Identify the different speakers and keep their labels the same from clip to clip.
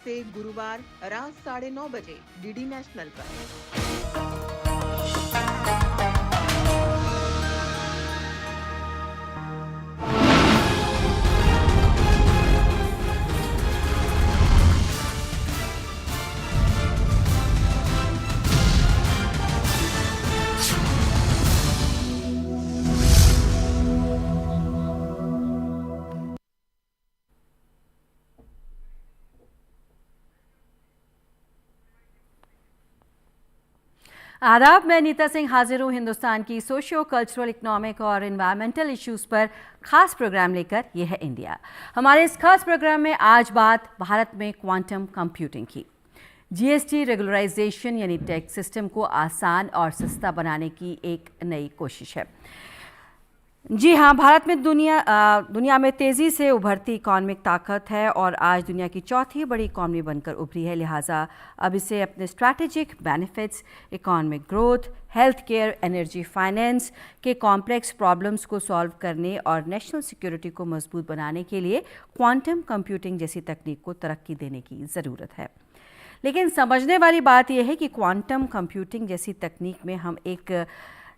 Speaker 1: से गुरुवार रात 9:30 बजे डीडी नेशनल पर।
Speaker 2: आदाब, मैं नीता सिंह हाजिर हूँ हिंदुस्तान की सोशियो कल्चरल, इकोनॉमिक और इन्वायरमेंटल इश्यूज़ पर खास प्रोग्राम लेकर। यह है इंडिया। हमारे इस खास प्रोग्राम में आज बात भारत में क्वांटम कंप्यूटिंग की। जीएसटी रेगुलराइजेशन यानी टैक्स सिस्टम को आसान और सस्ता बनाने की एक नई कोशिश है। जी हाँ, भारत में दुनिया में तेज़ी से उभरती इकॉनमिक ताकत है और आज दुनिया की चौथी बड़ी इकॉनमी बनकर उभरी है। लिहाजा अब इसे अपने strategic benefits, economic growth, health care, energy, finance के कॉम्प्लेक्स प्रॉब्लम्स को सॉल्व करने और नेशनल सिक्योरिटी को मजबूत बनाने के लिए क्वांटम कंप्यूटिंग जैसी तकनीक को तरक्की देने की ज़रूरत है। लेकिन समझने वाली बात यह है कि क्वांटम कंप्यूटिंग जैसी तकनीक में हम एक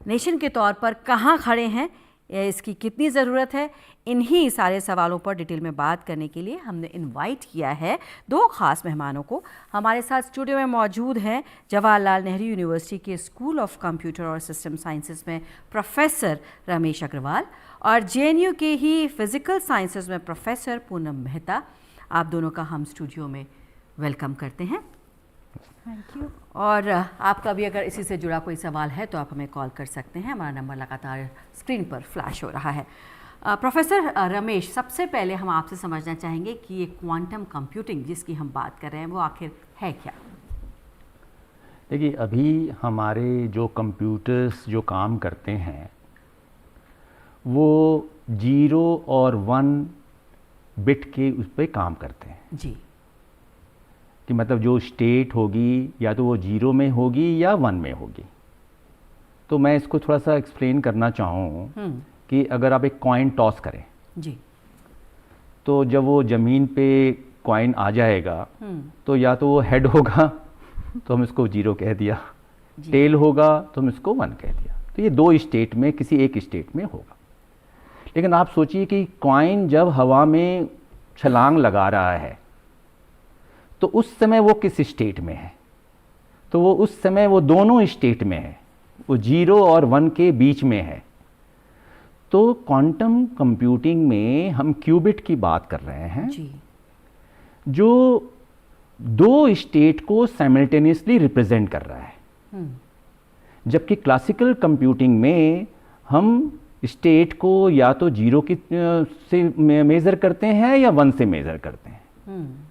Speaker 2: नेशन के तौर पर कहाँ खड़े हैं, इसकी कितनी ज़रूरत है। इन्हीं सारे सवालों पर डिटेल में बात करने के लिए हमने इनवाइट किया है दो ख़ास मेहमानों को। हमारे साथ स्टूडियो में मौजूद हैं जवाहरलाल नेहरू यूनिवर्सिटी के स्कूल ऑफ कंप्यूटर और सिस्टम साइंसेज में प्रोफेसर रमेश अग्रवाल और जेएनयू के ही फिज़िकल साइंसेज में प्रोफेसर पूनम मेहता। आप दोनों का हम स्टूडियो में वेलकम करते हैं।
Speaker 3: Thank you.
Speaker 2: और आपका भी अगर इसी से जुड़ा कोई सवाल है तो आप हमें कॉल कर सकते हैं। हमारा नंबर लगातार स्क्रीन पर फ्लैश हो रहा है। प्रोफेसर रमेश, सबसे पहले हम आपसे समझना चाहेंगे कि ये क्वांटम कंप्यूटिंग जिसकी हम बात कर रहे हैं वो आखिर है क्या?
Speaker 4: देखिए, अभी हमारे जो कंप्यूटर्स जो काम करते हैं वो 0 और 1 बिट के उस पर काम करते हैं
Speaker 2: जी।
Speaker 4: कि मतलब जो स्टेट होगी या तो वो 0 में होगी या 1 में होगी। तो मैं इसको थोड़ा सा एक्सप्लेन करना चाहूँ कि अगर आप एक कॉइन टॉस करें
Speaker 2: जी,
Speaker 4: तो जब वो ज़मीन पे कॉइन आ जाएगा तो या तो वो हेड होगा तो हम इसको 0 कह दिया, टेल होगा तो हम इसको 1 कह दिया। तो ये दो स्टेट में किसी एक स्टेट में होगा। लेकिन आप सोचिए कि कॉइन जब हवा में छलांग लगा रहा है तो उस समय वो किस स्टेट में है? तो वो उस समय वो दोनों स्टेट में है, वो 0 और 1 के बीच में है। तो क्वांटम कंप्यूटिंग में हम क्यूबिट की बात कर रहे हैं
Speaker 2: जी।
Speaker 4: जो दो स्टेट को साइमल्टेनियसली रिप्रेजेंट कर रहा है। जबकि क्लासिकल कंप्यूटिंग में हम स्टेट को या तो 0 की से मेज़र करते हैं या 1 से मेज़र करते हैं।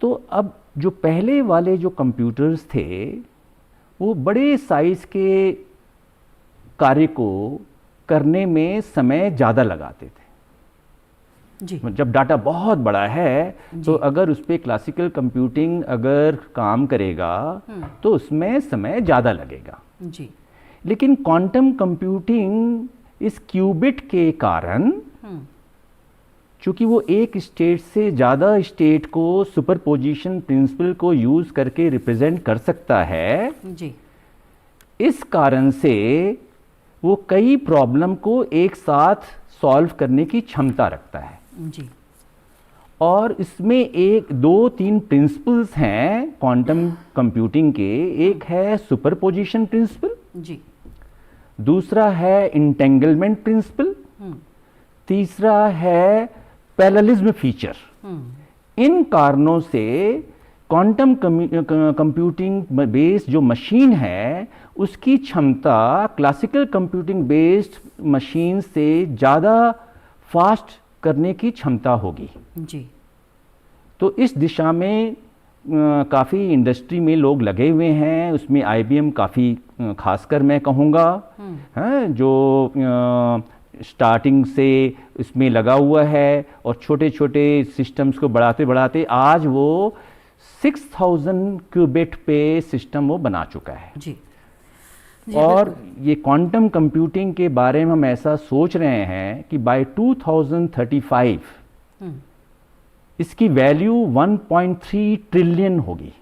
Speaker 4: तो अब जो पहले वाले जो कंप्यूटर्स थे वो बड़े साइज़ के कार्य को करने में समय ज़्यादा लगाते थे
Speaker 2: जी।
Speaker 4: जब डाटा बहुत बड़ा है तो अगर उस पर क्लासिकल कंप्यूटिंग अगर काम करेगा तो उसमें समय ज़्यादा लगेगा
Speaker 2: जी।
Speaker 4: लेकिन क्वांटम कंप्यूटिंग इस क्यूबिट के कारण चूँकि वो एक स्टेट से ज़्यादा स्टेट को सुपरपोजिशन प्रिंसिपल को यूज़ करके रिप्रेजेंट कर सकता है
Speaker 2: जी।
Speaker 4: इस कारण से वो कई प्रॉब्लम को एक साथ सॉल्व करने की क्षमता रखता है
Speaker 2: जी।
Speaker 4: और इसमें एक 2-3 प्रिंसिपल्स हैं क्वांटम कंप्यूटिंग के। एक है सुपरपोजिशन प्रिंसिपल
Speaker 2: जी।
Speaker 4: दूसरा है इंटेंगलमेंट प्रिंसिपल, तीसरा है पैरेललिज्म फीचर। इन कारणों से क्वांटम कंप्यूटिंग बेस्ड जो मशीन है उसकी क्षमता क्लासिकल कंप्यूटिंग बेस्ड मशीन से ज़्यादा फास्ट करने की क्षमता होगी
Speaker 2: जी।
Speaker 4: तो इस दिशा में काफ़ी इंडस्ट्री में लोग लगे हुए हैं। उसमें IBM काफ़ी खासकर मैं कहूँगा जो स्टार्टिंग से इसमें लगा हुआ है और छोटे छोटे सिस्टम्स को बढ़ाते बढ़ाते आज वो 6000 क्यूबिट पे सिस्टम वो बना चुका है
Speaker 2: जी।
Speaker 4: और ये क्वांटम कंप्यूटिंग के बारे में हम ऐसा सोच रहे हैं कि बाय 2035 इसकी वैल्यू 1.3 ट्रिलियन होगी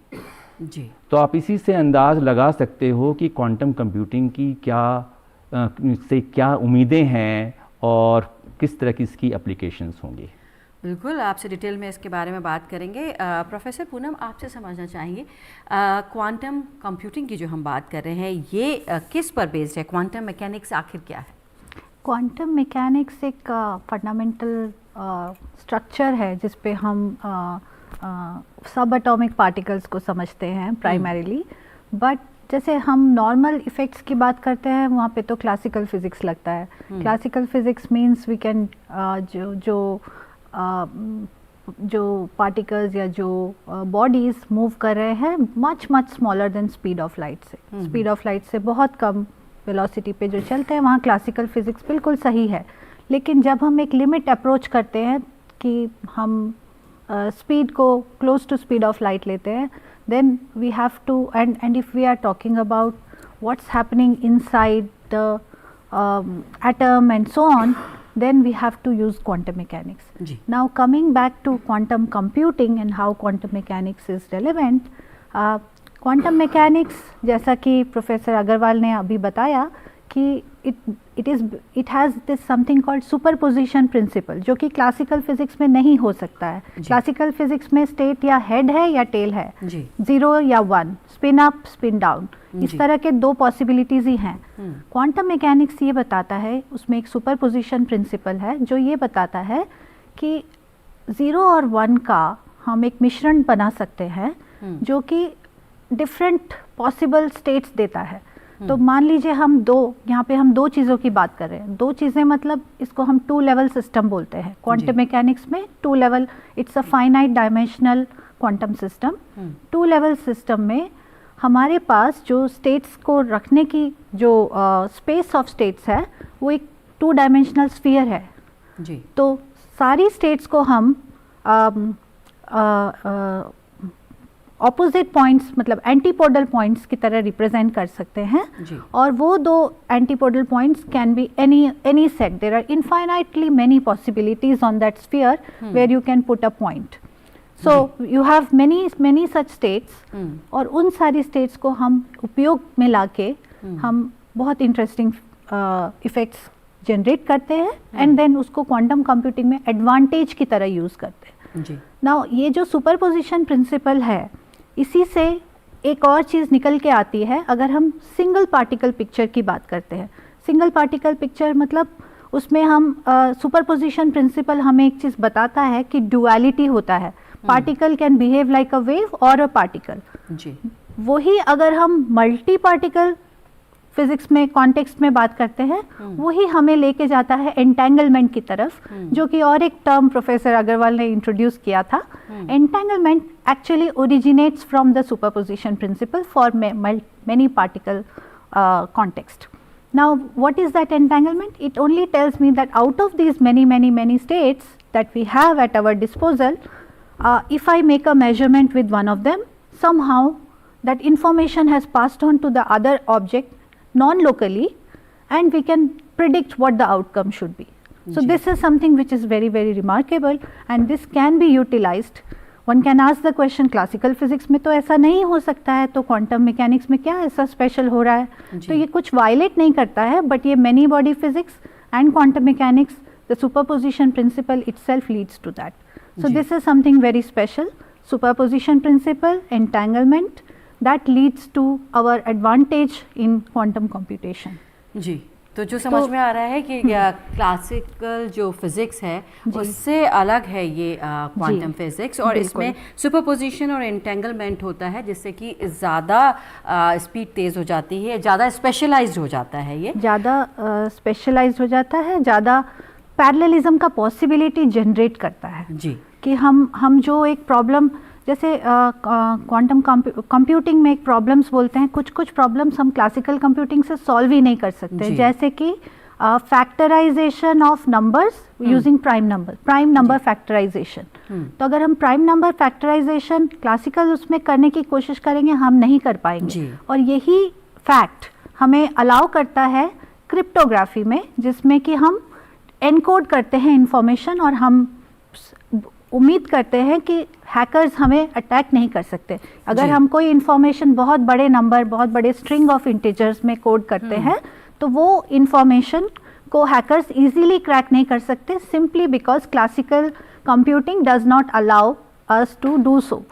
Speaker 2: जी।
Speaker 4: तो आप इसी से अंदाज लगा सकते हो कि क्वांटम कंप्यूटिंग की क्या उम्मीदें हैं और किस तरह की इसकी एप्लीकेशंस होंगी।
Speaker 2: बिल्कुल, आपसे डिटेल में इसके बारे में बात करेंगे। प्रोफेसर पूनम, आपसे समझना चाहेंगे क्वांटम कंप्यूटिंग की जो हम बात कर रहे हैं ये किस पर बेस्ड है? क्वांटम मैकेनिक्स आखिर क्या है?
Speaker 3: क्वांटम मैकेनिक्स एक फंडामेंटल स्ट्रक्चर है जिस पे हम सब एटॉमिक पार्टिकल्स को समझते हैं प्राइमरीली, बट जैसे हम नॉर्मल इफ़ेक्ट्स की बात करते हैं वहाँ पे तो क्लासिकल फिज़िक्स लगता है। Classical physics means we can जो पार्टिकल्स या जो बॉडीज़ मूव कर रहे हैं much smaller than speed of light से, स्पीड ऑफ लाइट से बहुत कम वेलोसिटी पे जो चलते हैं, वहाँ क्लासिकल फिज़िक्स बिल्कुल सही है। लेकिन जब हम एक लिमिट अप्रोच करते हैं कि हम स्पीड को close to speed of light लेते हैं, then we have to and if we are talking about what's happening inside the atom and so on, then we have to use quantum mechanics.
Speaker 2: Ji.
Speaker 3: Now coming back to quantum computing and how quantum mechanics is relevant, quantum mechanics जैसा कि professor Agarwal ने अभी बताया कि it has this something called superposition principle जो कि classical physics में नहीं हो सकता है। क्लासिकल फिजिक्स में स्टेट या हेड है या टेल है, 0 या 1, स्पिन अप स्पिन डाउन, इस तरह के दो पॉसिबिलिटीज ही हैं। क्वांटम मैकेनिक्स ये बताता है, उसमें एक सुपरपोजिशन प्रिंसिपल है जो ये बताता है कि 0 और 1 का हम एक मिश्रण बना सकते हैं जो कि डिफरेंट पॉसिबल स्टेट्स देता है। तो मान लीजिए हम यहाँ पे हम दो चीज़ों की बात कर रहे हैं। दो चीज़ें मतलब इसको हम 2 लेवल सिस्टम बोलते हैं क्वांटम मैकेनिक्स में। 2 level, it's a finite dimensional quantum system. 2 level system में हमारे पास जो स्टेट्स को रखने की जो स्पेस ऑफ स्टेट्स है वो एक 2 डायमेंशनल स्फीयर है जी। तो सारी स्टेट्स को हम ऑपोजिट पॉइंट्स मतलब एंटीपोडल पॉइंट्स की तरह रिप्रेजेंट कर सकते हैं जी। और वो दो antipodal points can be any set. There are infinitely many possibilities on that sphere where you can put a point. So you have many such states और उन सारी स्टेट्स को हम उपयोग में लाके हम बहुत इंटरेस्टिंग इफेक्ट्स जनरेट करते हैं एंड देन उसको क्वांटम कंप्यूटिंग में एडवांटेज की तरह यूज़ करते हैं जी। नाउ ये जो सुपरपोजिशन प्रिंसिपल है, इसी से एक और चीज़ निकल के आती है। अगर हम सिंगल पार्टिकल पिक्चर की बात करते हैं, सिंगल पार्टिकल पिक्चर मतलब उसमें हम सुपरपोजिशन प्रिंसिपल हमें एक चीज़ बताता है कि डुअलिटी होता है। Particle can behave like a wave और अ पार्टिकल जी। वही अगर हम मल्टी पार्टिकल फिजिक्स में कॉन्टेक्स्ट में बात करते हैं, वही हमें लेके जाता है एंटेंगलमेंट की तरफ, जो कि और एक टर्म प्रोफेसर अग्रवाल ने इंट्रोड्यूस किया था। Entanglement actually originates from the superposition principle for many particle context. Now what is that entanglement? It only tells me that out of these many states that we have at our disposal, if I make a measurement with one of them, somehow that information has passed on to the other object non-locally and we can predict what the outcome should be. So this is something which is very remarkable and this can be utilized. One can ask the question, classical physics में तो ऐसा नहीं हो सकता है, तो quantum mechanics में क्या ऐसा special हो रहा है? तो ये कुछ violate नहीं करता है, but ये many body physics and quantum mechanics, the superposition principle itself leads to that. So this is something very special. Superposition principle, entanglement, that leads to our advantage in quantum computation.
Speaker 2: जी, तो जो समझ में आ रहा है कि classical जो physics है उससे अलग है ये क्वांटम फिज़िक्स, और इसमें सुपरपोजिशन और एंटेंगलमेंट होता है जिससे कि ज़्यादा स्पीड तेज़ हो जाती है, ज़्यादा स्पेशलाइज्ड हो जाता है, ये
Speaker 3: ज़्यादा स्पेशलाइज्ड हो जाता है, ज़्यादा पैरेललिज्म का पॉसिबिलिटी जनरेट करता है जी। कि हम जो एक प्रॉब्लम जैसे क्वांटम कंप्यूटिंग में एक प्रॉब्लम्स बोलते हैं, कुछ प्रॉब्लम्स हम क्लासिकल कंप्यूटिंग से सॉल्व ही नहीं कर सकते, जैसे कि factorization of numbers using prime number factorization. तो अगर हम प्राइम नंबर फैक्टराइजेशन क्लासिकल उसमें करने की कोशिश करेंगे, हम नहीं कर पाएंगे। और यही फैक्ट हमें अलाउ करता है क्रिप्टोग्राफी में, जिसमें कि हम एनकोड करते हैं इंफॉर्मेशन और हम उम्मीद करते हैं कि हैकर्स हमें अटैक नहीं कर सकते। अगर
Speaker 2: जी।
Speaker 3: हम कोई इंफॉर्मेशन बहुत बड़े नंबर, बहुत बड़े स्ट्रिंग ऑफ इंटीजर्स में कोड करते हैं, तो वो इंफॉर्मेशन को हैकर्स इजीली क्रैक नहीं कर सकते, simply because classical computing does not allow us to do so.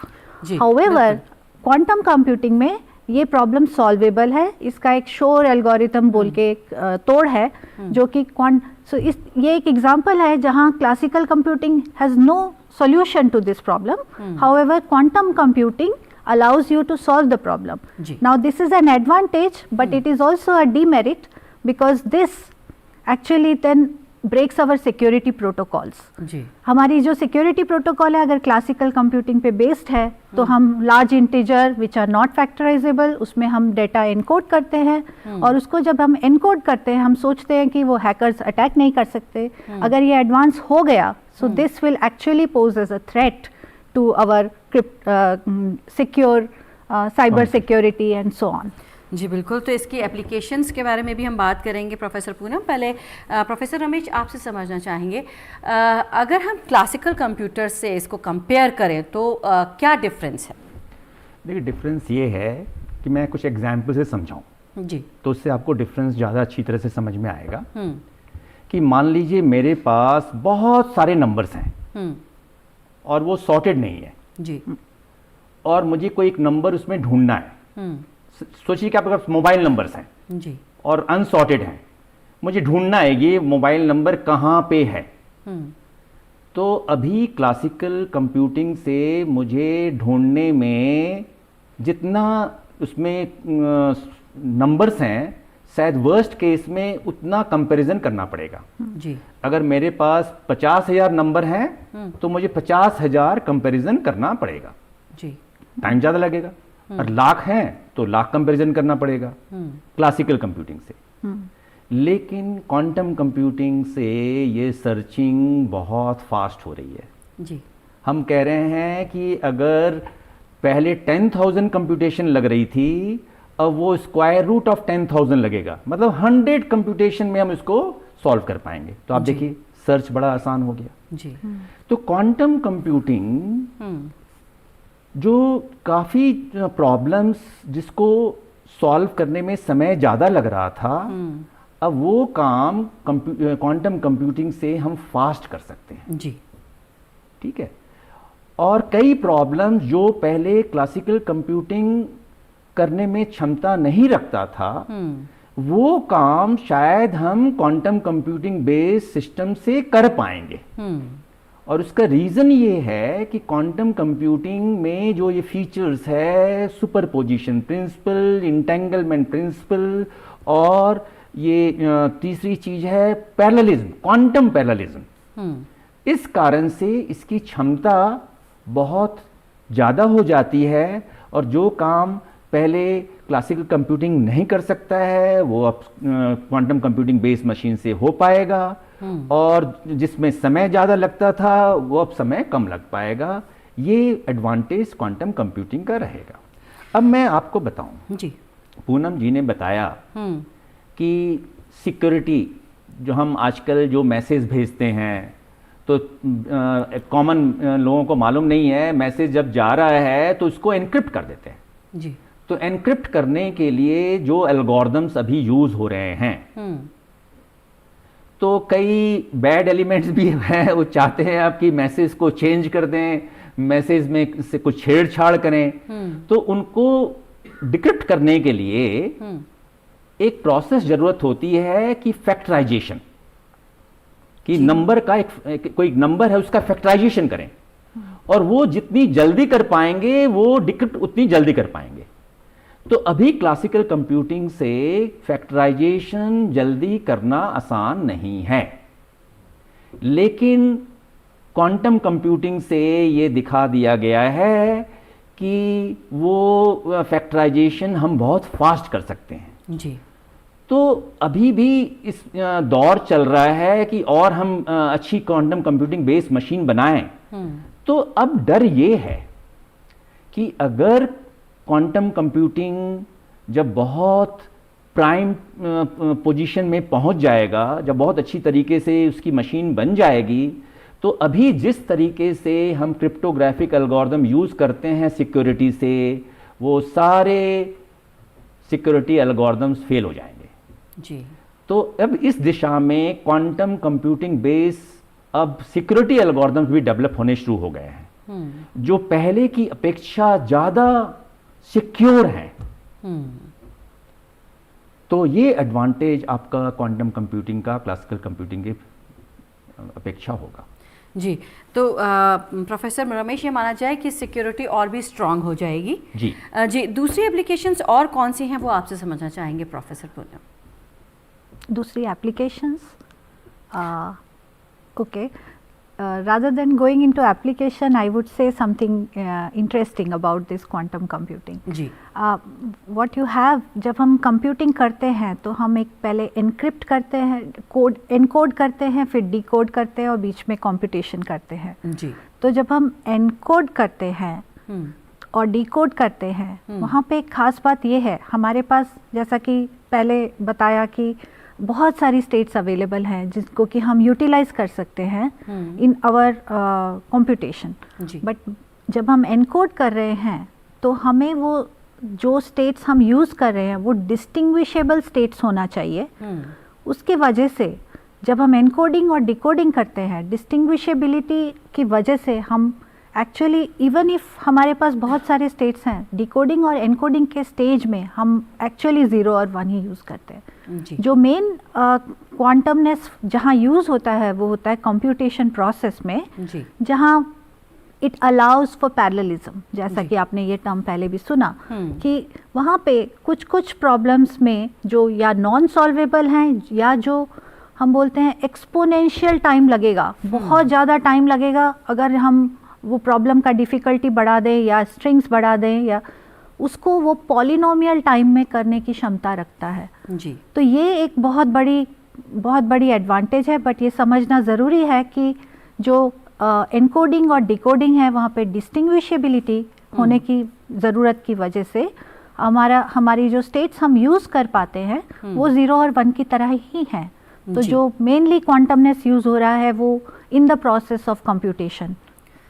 Speaker 2: जी,
Speaker 3: हाउएवर
Speaker 2: बिल्कुल।
Speaker 3: क्वांटम कंप्यूटिंग में ये प्रॉब्लम सॉल्वेबल है। इसका एक शोर एल्गोरिथम बोल के एक तोड़ है जो कि ये एक एग्जांपल है जहां classical computing has no solution to this problem. However quantum computing allows you to solve the problem.
Speaker 2: जी.
Speaker 3: Now this is an advantage, but it is also a demerit because this actually then breaks our security protocols.
Speaker 2: जी.
Speaker 3: हमारी जो security protocol है अगर classical computing पे based है तो हम large integer which are not factorizable उसमें हम डेटा एनकोड करते हैं, और उसको जब हम एनकोड करते हैं हम सोचते हैं कि वो हैकर्स अटैक नहीं कर सकते। अगर ये एडवांस हो गया so this will actually pose as a threat to our secure cyber security and so on.
Speaker 2: जी बिल्कुल, तो इसकी एप्लीकेशंस के बारे में भी हम बात करेंगे प्रोफेसर पूनम। पहले प्रोफेसर रमेश आपसे समझना चाहेंगे, अगर हम क्लासिकल कंप्यूटर से इसको कंपेयर करें तो क्या डिफरेंस है?
Speaker 4: देखिए डिफरेंस ये है कि मैं कुछ एग्जाम्पल से समझाऊं
Speaker 2: जी,
Speaker 4: तो उससे आपको डिफरेंस ज़्यादा अच्छी तरह से समझ में आएगा। कि मान लीजिए मेरे पास बहुत सारे नंबर्स हैं और वो सॉर्टेड नहीं है
Speaker 2: जी,
Speaker 4: और मुझे कोई एक नंबर उसमें ढूंढना है। सोचिए कि आपके पास मोबाइल नंबर्स हैं
Speaker 2: जी,
Speaker 4: और अनसॉर्टेड हैं, मुझे ढूंढना है ये मोबाइल नंबर कहाँ पे है। तो अभी क्लासिकल कंप्यूटिंग से मुझे ढूंढने में जितना उसमें नंबर्स हैं शायद वर्स्ट केस में उतना कंपैरिजन करना पड़ेगा।
Speaker 2: जी,
Speaker 4: अगर मेरे पास 50,000 नंबर हैं तो मुझे 50,000 कंपैरिजन करना पड़ेगा,
Speaker 2: जी,
Speaker 4: टाइम ज़्यादा लगेगा। और लाख हैं तो लाख कंपैरिजन करना पड़ेगा क्लासिकल कंप्यूटिंग से। लेकिन क्वांटम कंप्यूटिंग से ये सर्चिंग बहुत फास्ट हो रही है।
Speaker 2: जी,
Speaker 4: हम कह रहे हैं कि अगर पहले 10,000 कंप्यूटेशन लग रही थी अब वो स्क्वायर रूट ऑफ 10,000 लगेगा, मतलब 100 कंप्यूटेशन में हम इसको सॉल्व कर पाएंगे। तो आप देखिए सर्च बड़ा आसान हो गया।
Speaker 2: जी,
Speaker 4: तो क्वांटम कंप्यूटिंग जो काफ़ी प्रॉब्लम्स जिसको सॉल्व करने में समय ज़्यादा लग रहा था, अब वो काम क्वांटम कंप्यूटिंग से हम फास्ट कर सकते हैं।
Speaker 2: जी,
Speaker 4: ठीक है। और कई प्रॉब्लम्स जो पहले क्लासिकल कंप्यूटिंग करने में क्षमता नहीं रखता था वो काम शायद हम क्वांटम कंप्यूटिंग बेस्ड सिस्टम से कर पाएंगे। और उसका रीज़न ये है कि क्वांटम कंप्यूटिंग में जो ये फीचर्स है सुपरपोजिशन प्रिंसिपल, इंटेंगलमेंट प्रिंसिपल, और ये तीसरी चीज़ है पैरेललिज्म, क्वांटम पैरेललिज्म। इस कारण से इसकी क्षमता बहुत ज़्यादा हो जाती है और जो काम पहले क्लासिकल कंप्यूटिंग नहीं कर सकता है वो अब क्वांटम कंप्यूटिंग बेस्ड मशीन से हो पाएगा, और जिसमें समय ज़्यादा लगता था वो अब समय कम लग पाएगा। ये एडवांटेज क्वांटम कंप्यूटिंग का रहेगा। अब मैं आपको बताऊं,
Speaker 2: जी,
Speaker 4: पूनम जी ने बताया कि सिक्योरिटी जो हम आजकल जो मैसेज भेजते हैं तो कॉमन लोगों को मालूम नहीं है, मैसेज जब जा रहा है तो उसको एनक्रिप्ट कर देते हैं।
Speaker 2: जी,
Speaker 4: तो एनक्रिप्ट करने के लिए जो एल्गोरिदम्स अभी यूज हो रहे हैं तो कई बैड एलिमेंट्स भी हैं, वो चाहते हैं आपकी मैसेज को चेंज कर दें, मैसेज में से कुछ छेड़छाड़ करें। तो उनको डिक्रिप्ट करने के लिए एक प्रोसेस जरूरत होती है कि फैक्टराइजेशन, कि नंबर का कोई नंबर है उसका फैक्टराइजेशन करें, और वो जितनी जल्दी कर पाएंगे वो डिक्रिप्ट उतनी जल्दी कर पाएंगे। तो अभी क्लासिकल कंप्यूटिंग से फैक्टराइजेशन जल्दी करना आसान नहीं है, लेकिन क्वांटम कंप्यूटिंग से ये दिखा दिया गया है कि वो फैक्टराइजेशन हम बहुत फास्ट कर सकते हैं।
Speaker 2: जी,
Speaker 4: तो अभी भी इस दौर चल रहा है कि और हम अच्छी क्वांटम कंप्यूटिंग बेस्ड मशीन बनाएं। तो अब डर ये है कि अगर क्वांटम कंप्यूटिंग जब बहुत प्राइम पोजीशन में पहुंच जाएगा, जब बहुत अच्छी तरीके से उसकी मशीन बन जाएगी, तो अभी जिस तरीके से हम क्रिप्टोग्राफिक एल्गोरिदम यूज़ करते हैं सिक्योरिटी से, वो सारे सिक्योरिटी एल्गोरिदम्स फेल हो जाएंगे
Speaker 2: जी।
Speaker 4: तो अब इस दिशा में क्वांटम कंप्यूटिंग बेस अब सिक्योरिटी एल्गोरिदम्स भी डेवलप होने शुरू हो गए हैं, जो पहले की अपेक्षा ज़्यादा सिक्योर हैं। तो ये एडवांटेज आपका क्वांटम कंप्यूटिंग का क्लासिकल कंप्यूटिंग की अपेक्षा होगा।
Speaker 2: जी, तो प्रोफेसर रमेश, ये माना जाए कि सिक्योरिटी और भी स्ट्रांग हो जाएगी।
Speaker 4: जी
Speaker 2: जी, दूसरी एप्लीकेशंस और कौन सी हैं वो आपसे समझना चाहेंगे प्रोफेसर पूनम?
Speaker 3: दूसरी applications, okay, rather than going into application, I would say something interesting about this quantum computing.
Speaker 2: जी।
Speaker 3: What you have, जब हम कंप्यूटिंग करते हैं तो हम एक पहले एनक्रिप्ट करते हैं, कोड एनकोड करते हैं, फिर डिकोड करते हैं और बीच में कंप्यूटेशन करते हैं।
Speaker 2: जी।
Speaker 3: तो जब हम एनकोड करते हैं और डिकोड करते हैं, वहाँ पे एक खास बात ये है, हमारे पास जैसा कि पहले बताया कि बहुत सारी स्टेट्स अवेलेबल हैं जिसको कि हम यूटिलाइज कर सकते हैं इन आवर कंप्यूटेशन। बट जब हम एनकोड कर रहे हैं तो हमें वो जो स्टेट्स हम यूज़ कर रहे हैं वो डिस्टिंग्विशेबल स्टेट्स होना चाहिए। उसके वजह से जब हम एनकोडिंग और डिकोडिंग करते हैं, डिस्टिंग्विशेबिलिटी की वजह से हम एक्चुअली इवन इफ हमारे पास बहुत सारे स्टेट्स हैं, डिकोडिंग और एनकोडिंग के स्टेज में हम एक्चुअली 0 और 1 ही यूज़ करते हैं। जो मेन क्वांटमनेस जहाँ यूज़ होता है वो होता है कंप्यूटेशन प्रोसेस में, जहाँ इट अलाउज फॉर पैरेललिज्म, जैसा कि आपने ये टर्म पहले भी सुना कि वहाँ पे कुछ कुछ प्रॉब्लम्स में जो या नॉन सॉल्वेबल हैं या जो हम बोलते हैं एक्सपोनेंशियल टाइम लगेगा, बहुत ज़्यादा टाइम लगेगा अगर हम वो प्रॉब्लम का डिफ़िकल्टी बढ़ा दें या स्ट्रिंग्स बढ़ा दें, या उसको वो पॉलिनोमियल टाइम में करने की क्षमता रखता है।
Speaker 2: जी। तो
Speaker 3: ये एक बहुत बड़ी एडवांटेज है। बट ये समझना ज़रूरी है कि जो एनकोडिंग और डिकोडिंग है वहाँ पे डिस्टिंग्विशेबिलिटी होने की ज़रूरत की वजह से हमारी जो स्टेट्स हम यूज़ कर पाते हैं वो 0 और 1 की तरह ही हैं। तो जो मेनली क्वांटमनेस यूज़ हो रहा है वो in the process of computation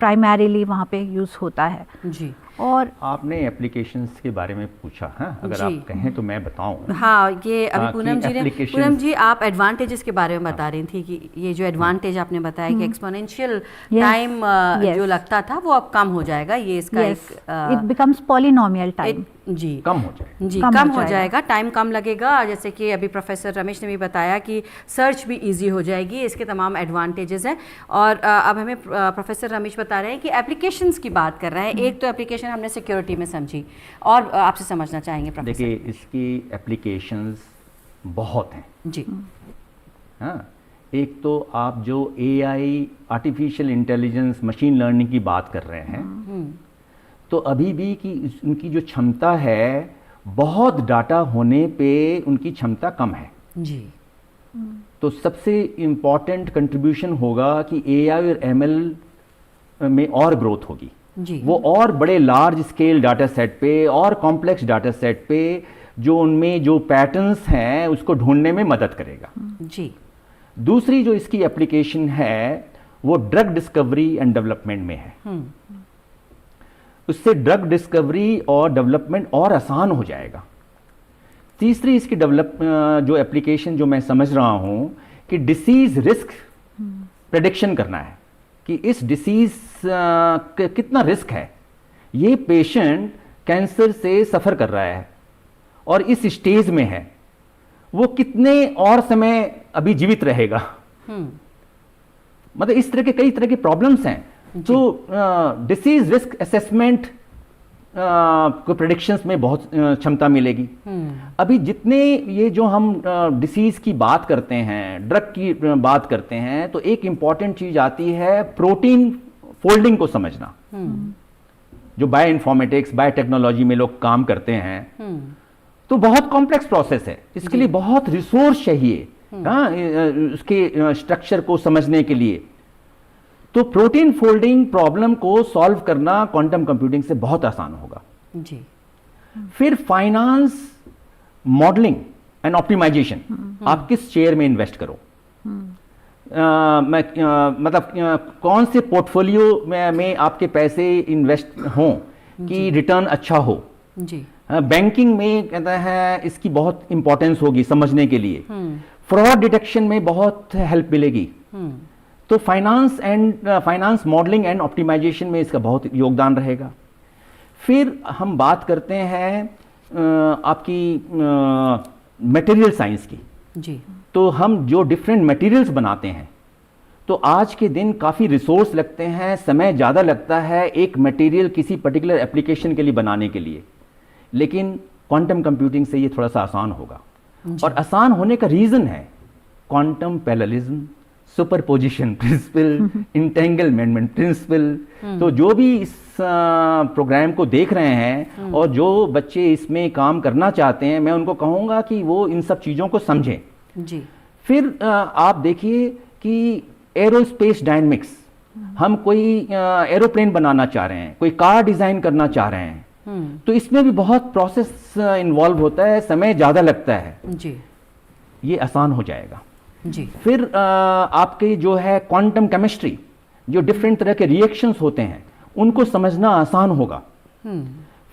Speaker 3: primarily वहाँ पे यूज़ होता है।
Speaker 2: जी।
Speaker 3: और
Speaker 4: आपने एप्लीकेशंस के बारे में पूछा, हाँ, अगर आप कहें तो मैं बताऊं।
Speaker 2: हाँ, ये अभी पूनम जी आप एडवांटेजेस के बारे में बता रही थी कि ये जो एडवांटेज आपने बताया कि एक्सपोनेंशियल टाइम जो लगता था वो अब कम हो जाएगा, ये इसका
Speaker 3: इट बिकम्स पॉलिनोमियल टाइम।
Speaker 2: जी,
Speaker 4: कम हो जाएगा।
Speaker 2: जी, कम हो जाएगा, टाइम कम लगेगा। जैसे कि अभी प्रोफेसर रमेश ने भी बताया कि सर्च भी इजी हो जाएगी, इसके तमाम एडवांटेजेस हैं। और अब हमें प्रोफेसर रमेश बता रहे हैं कि एप्लीकेशंस की बात कर रहे हैं। एक तो एप्लीकेशन हमने सिक्योरिटी में समझी, और आपसे समझना चाहेंगे प्रोफेसर।
Speaker 4: देखिए, इसकी एप्लीकेशंस बहुत हैं।
Speaker 2: जी।
Speaker 4: हाँ, एक तो आप जो AI artificial intelligence machine learning की बात कर रहे हैं, तो अभी भी कि उनकी जो क्षमता है, बहुत डाटा होने पे उनकी क्षमता कम है।
Speaker 2: जी।
Speaker 4: तो सबसे इम्पॉर्टेंट कंट्रीब्यूशन होगा कि AI और ML में और ग्रोथ होगी।
Speaker 2: जी।
Speaker 4: वो और बड़े लार्ज स्केल डाटा सेट पे और कॉम्प्लेक्स डाटा सेट पे जो उनमें जो पैटर्न्स हैं उसको ढूंढने में मदद करेगा।
Speaker 2: जी।
Speaker 4: दूसरी जो इसकी एप्लीकेशन है वो ड्रग डिस्कवरी एंड डेवलपमेंट में है। उससे ड्रग डिस्कवरी और डेवलपमेंट और आसान हो जाएगा। तीसरी इसकी जो एप्लीकेशन जो मैं समझ रहा हूं कि डिसीज रिस्क प्रेडिक्शन करना है कि इस डिसीज कितना रिस्क है, ये पेशेंट कैंसर से सफ़र कर रहा है और इस स्टेज में है, वो कितने और समय अभी जीवित रहेगा। मतलब इस तरह के कई तरह के प्रॉब्लम्स हैं। तो डिसीज रिस्क असेसमेंट को प्रेडिक्शंस में बहुत क्षमता मिलेगी। अभी जितने ये जो हम डिसीज की बात करते हैं, ड्रग की बात करते हैं, तो एक इंपॉर्टेंट चीज आती है प्रोटीन फोल्डिंग को समझना। जो बायो इन्फॉर्मेटिक्स, बायोटेक्नोलॉजी में लोग काम करते हैं, तो बहुत कॉम्प्लेक्स प्रोसेस है। इसके लिए बहुत रिसोर्स चाहिए उसके स्ट्रक्चर को समझने के लिए। तो प्रोटीन फोल्डिंग प्रॉब्लम को सॉल्व करना क्वांटम कंप्यूटिंग से बहुत आसान होगा।
Speaker 2: जी।
Speaker 4: फिर फाइनेंस मॉडलिंग एंड ऑप्टिमाइजेशन, आप किस शेयर में इन्वेस्ट करो, कौन से पोर्टफोलियो में आपके पैसे इन्वेस्ट हों कि रिटर्न अच्छा हो
Speaker 2: जी।
Speaker 4: बैंकिंग में कहता है इसकी बहुत इंपॉर्टेंस होगी समझने के लिए। फ्रॉड डिटेक्शन में बहुत हेल्प मिलेगी। तो फाइनेंस मॉडलिंग एंड ऑप्टिमाइजेशन में इसका बहुत योगदान रहेगा। फिर हम बात करते हैं आपकी मटेरियल साइंस की
Speaker 2: जी।
Speaker 4: तो हम जो डिफरेंट मटेरियल्स बनाते हैं तो आज के दिन काफ़ी रिसोर्स लगते हैं, समय ज़्यादा लगता है एक मटेरियल किसी पर्टिकुलर एप्लीकेशन के लिए बनाने के लिए, लेकिन क्वांटम कंप्यूटिंग से ये थोड़ा सा आसान होगा। और आसान होने का रीज़न है quantum parallelism, superposition principle, entanglement principle. तो जो भी इस प्रोग्राम को देख रहे हैं और जो बच्चे इसमें काम करना चाहते हैं, मैं उनको कहूँगा कि वो इन सब चीज़ों को समझें
Speaker 2: जी।
Speaker 4: फिर आप देखिए कि एरोस्पेस डायनेमिक्स, हम कोई एरोप्लेन बनाना चाह रहे हैं, कोई कार डिज़ाइन करना चाह रहे हैं, तो इसमें भी बहुत प्रोसेस इन्वॉल्व होता है, समय ज़्यादा लगता है
Speaker 2: जी।
Speaker 4: ये आसान हो जाएगा
Speaker 2: जी।
Speaker 4: फिर आपके जो है क्वांटम केमिस्ट्री, जो डिफरेंट तरह के रिएक्शंस होते हैं उनको समझना आसान होगा।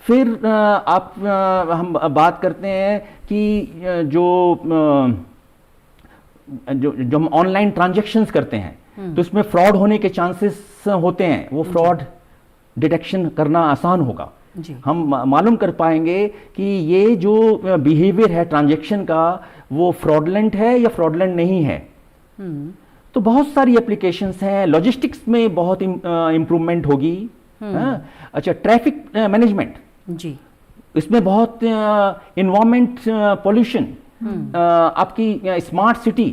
Speaker 4: फिर हम बात करते हैं कि जो हम ऑनलाइन ट्रांजैक्शंस करते हैं तो उसमें फ्रॉड होने के चांसेस होते हैं, वो फ्रॉड डिटेक्शन करना आसान होगा। हम मालूम कर पाएंगे कि ये जो बिहेवियर है ट्रांजैक्शन का वो फ्रॉडलेंट है या फ्रॉडलेंट नहीं है। तो बहुत सारी एप्लीकेशंस हैं। लॉजिस्टिक्स में बहुत इम्प्रूवमेंट होगी। अच्छा, ट्रैफिक मैनेजमेंट जी, इसमें बहुत इन्वायरमेंट पोल्यूशन, आपकी स्मार्ट सिटी,